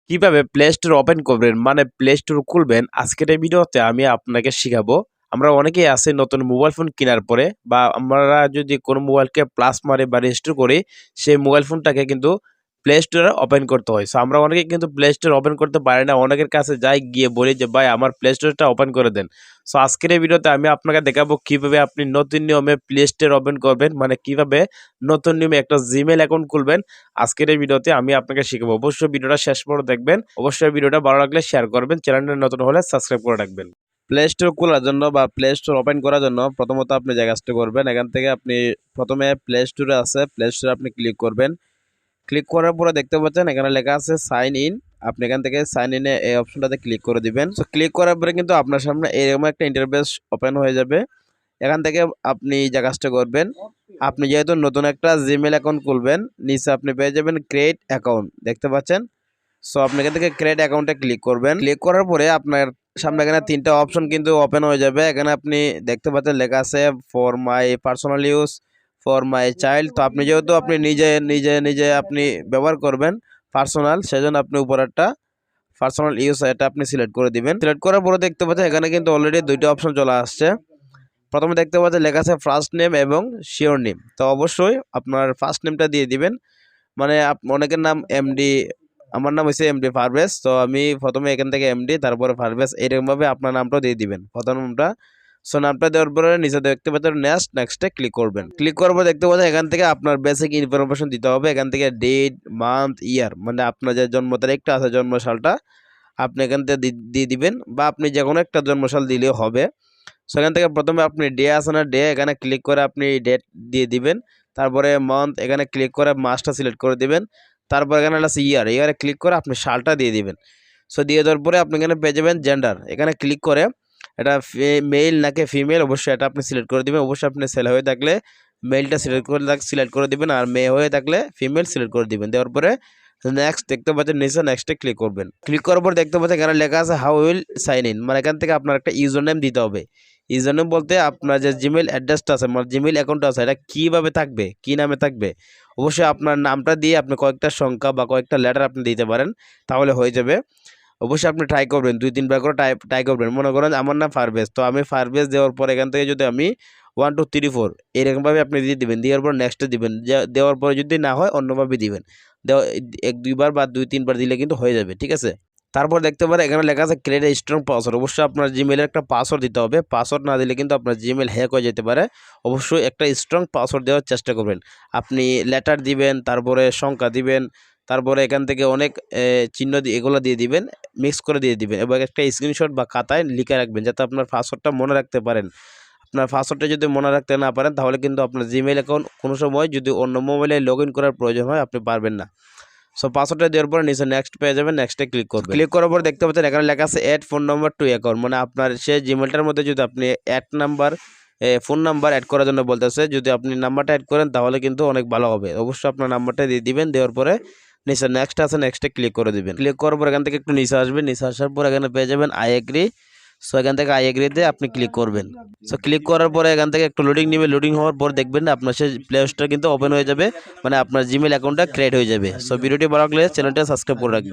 কিভাবে play store open করবেন মানে প্লে স্টোর খুলবেন আজকের এই ভিডিওতে আমি আপনাকে শিখাবো। আমরা অনেকেই আছে নতুন মোবাইল ফোন কেনার পরে বা আমরা যদি কোনো মোবাইলকে প্লাস মারি বা রেজিস্টার করি সেই মোবাইল ফোনটাকে কিন্তু প্লে স্টোরে ওপেন করতে হয়। সো আমরা অনেকেই কিন্তু প্লে স্টোর ওপেন করতে পারি না, অনেকের কাছে যাই গিয়ে বলি যে ভাই আমার প্লে স্টোরটা ওপেন করে দেন। সো আজকের এই ভিডিওতে আমি আপনাকে দেখাবো কিভাবে আপনি নতুন নিয়মে প্লে স্টোর ওপেন করবেন, মানে কিভাবে নতুন নিয়মে একটা জিমেল অ্যাকাউন্ট খুলবেন। আজকের এই ভিডিওতে আমি আপনাকে শিখাবো। অবশ্যই ভিডিওটা শেষ পর্যন্ত দেখবেন। অবশ্যই ভিডিওটা ভালো লাগলে শেয়ার করবেন, চ্যানেলটা নতুন হলে সাবস্ক্রাইব করে রাখবেন। প্লে স্টোর খোলার জন্য বা প্লে স্টোর ওপেন করার জন্য প্রথমত আপনি যে কাজটা করবেন, এখান থেকে আপনি প্রথমে প্লে স্টোরে আছে, প্লে স্টোরে আপনি ক্লিক করবেন। ক্লিক করার পরে দেখতে পাচ্ছেন এখানে লেখা আছে সাইন ইন। আপনি এখান থেকে সাইন ইনে এই অপশনটাতে ক্লিক করে দিবেন। সো ক্লিক করার পরে কিন্তু আপনার সামনে এরকম একটা ইন্টারফেস ওপেন হয়ে যাবে। এখান থেকে আপনি যে কাজটা করবেন, আপনি যেহেতু নতুন একটা জিমেল অ্যাকাউন্ট খুলবেন, নিচে আপনি পেয়ে যাবেন ক্রিয়েট অ্যাকাউন্ট, দেখতে পাচ্ছেন। সো আপনি এখান থেকে ক্রিয়েট অ্যাকাউন্টে ক্লিক করবেন। ক্লিক করার পরে আপনার সামনে এখানে তিনটা অপশন কিন্তু ওপেন হয়ে যাবে। এখানে আপনি দেখতে পাচ্ছেন লেখা আছে for my personal use, for my child. তো আপনি যেহেতু আপনি নিজে আপনি ব্যবহার করবেন পার্সোনাল, সেজন্য আপনি উপর একটা পার্সোনাল ইউজ এটা আপনি সিলেক্ট করে দিবেন। সিলেক্ট করার পরে দেখতে পাচ্ছেন এখানে কিন্তু অলরেডি দুইটা অপশন চলে আসছে। প্রথমে দেখতে পাচ্ছেন লেখা আছে ফার্স্ট নেম এবং শিওর নেম। তো অবশ্যই আপনার ফার্স্ট নেমটা দিয়ে দিবেন। মানে অনেকের নাম এমডি, আমার নাম হচ্ছে এমডি পারভেজ। তো আমি প্রথমে এখান থেকে এমডি তারপরে পারভেজ, এরকমভাবে আপনার নামটাও দিয়ে দিবেন, প্রথম নামটা। সো নামটা দেওয়ার পরে নিচে দেখতে পাচ্ছেন নেক্সটে ক্লিক করবেন। ক্লিক করার পর দেখতে পাচ্ছেন এখান থেকে আপনার বেসিক ইনফরমেশন দিতে হবে। এখান থেকে ডেট, মান্থ, ইয়ার, মানে আপনার যে জন্ম তারিখটা আছে, জন্ম সালটা আপনি এখান থেকে দিয়ে দিবেন, বা আপনি যে কোনো একটা জন্মসাল দিলেও হবে। সেখান থেকে প্রথমে আপনি ডে আছে না, ডে এখানে ক্লিক করে আপনি ডেট দিয়ে দিবেন। তারপরে মান্থ এখানে ক্লিক করে মাসটা সিলেক্ট করে দিবেন। তারপর এখানে আছে ইয়ার, ইয়ারে ক্লিক করে আপনি সালটা দিয়ে দিবেন। সো দিয়ে দেওয়ার পরে আপনি এখানে পেয়ে যাবেন জেন্ডার। এখানে ক্লিক করে এটা মেল নাকি ফিমেল অবশ্যই এটা আপনি সিলেক্ট করে দিবেন। অবশ্যই আপনি ছেলে হয়ে থাকলে মেলটা সিলেক্ট করে দিবেন, আর মেয়ে হয়ে থাকলে ফিমেল সিলেক্ট করে দিবেন। দেওয়ার পরে নেক্সট দেখতে পাচ্ছেন নিচে নেক্সটে ক্লিক করবেন। ক্লিক করার পর দেখতে পাচ্ছেন এখানে লেখা আছে হাউ উইল সাইন ইন, মানে এখান থেকে আপনার একটা ইউজার নেম দিতে হবে। ইউজার নেম বলতে আপনার যে জিমেল অ্যাড্রেসটা আছে, মানে জিমেল অ্যাকাউন্টটা আছে, এটা কীভাবে থাকবে, কী নামে থাকবে। অবশ্যই আপনার নামটা দিয়ে আপনি কয়েকটা সংখ্যা বা কয়েকটা লেটার আপনি দিতে পারেন, তাহলে হয়ে যাবে। অবশ্যই আপনি ট্রাই করবেন, 2-3 বার করে ট্রাই করবেন। মনে করেন আমার নাম পারভেজ, তো আমি পারভেজ দেওয়ার পর এখান থেকে যদি আমি 1 2 3 4 এরকমভাবে আপনি দিয়ে দিবেন। দেওয়ার পর নেক্সটে দিবেন। দেওয়ার পরে যদি না হয় অন্যভাবে দিবেন। দেওয়া 1-2 বার বা 2-3 বার দিলে কিন্তু হয়ে যাবে, ঠিক আছে। তারপর দেখতে পারেন এখানে লেখা আছে ক্রিয়েট এ স্ট্রং পাসওয়ার্ড। অবশ্যই আপনার জিমেলের একটা পাসওয়ার্ড দিতে হবে। পাসওয়ার্ড না দিলে কিন্তু আপনার জিমেল হ্যাক হয়ে যেতে পারে। অবশ্যই একটা স্ট্রং পাসওয়ার্ড দেওয়ার চেষ্টা করবেন। আপনি লেটার দিবেন, তারপরে সংখ্যা দিবেন, তারপরে এখান থেকে অনেক চিহ্ন দিয়ে এগুলো দিয়ে দিবেন, মিক্স করে দিয়ে দিবেন এবং একটা স্ক্রিনশট বা খাতায় লিখে রাখবেন, যাতে আপনার পাসওয়ার্ডটা মনে রাখতে পারেন। আপনার পাসওয়ার্ডটা যদি মনে রাখতে না পারেন, তাহলে কিন্তু আপনার জিমেল অ্যাকাউন্ট কোনো সময় যদি অন্য মোবাইলে লগ ইন করার প্রয়োজন হয় আপনি পারবেন না। সো পাসওয়ার্ডটা দেওয়ার পরে নিচে নেক্সট পেয়ে যাবেন, নেক্সটে ক্লিক করবেন। ক্লিক করার পর দেখতে পাচ্ছেন এখানে লেখা আছে add phone number to account, মানে আপনার সেই জিমেলটার মধ্যে যদি আপনি ফোন নাম্বার অ্যাড করার জন্য বলতেছে, যদি আপনি নাম্বারটা অ্যাড করেন তাহলে কিন্তু অনেক ভালো হবে। অবশ্যই আপনার নাম্বারটা দিয়ে দিবেন। দেওয়ার পরে নিচে নেক্সট আছে, নেক্সটে ক্লিক করে দিবেন। ক্লিক করার পর এখান থেকে একটু নিচে আসবেন। নিচে আসার পর এখানে পেয়ে যাবেন আই এগ্রি। সো এখান থেকে আই এগ্রিতে আপনি ক্লিক করবেন। সো ক্লিক করার পরে এখান থেকে একটু লোডিং নেবে। লোডিং হওয়ার পর দেখবেন আপনার সেই প্লে স্টোর কিন্তু ওপেন হয়ে যাবে, মানে আপনার জিমেল অ্যাকাউন্টটা ক্রিয়েট হয়ে যাবে। সো ভিডিওটি ভালো লাগলে চ্যানেলটা সাবস্ক্রাইব করে রাখবেন।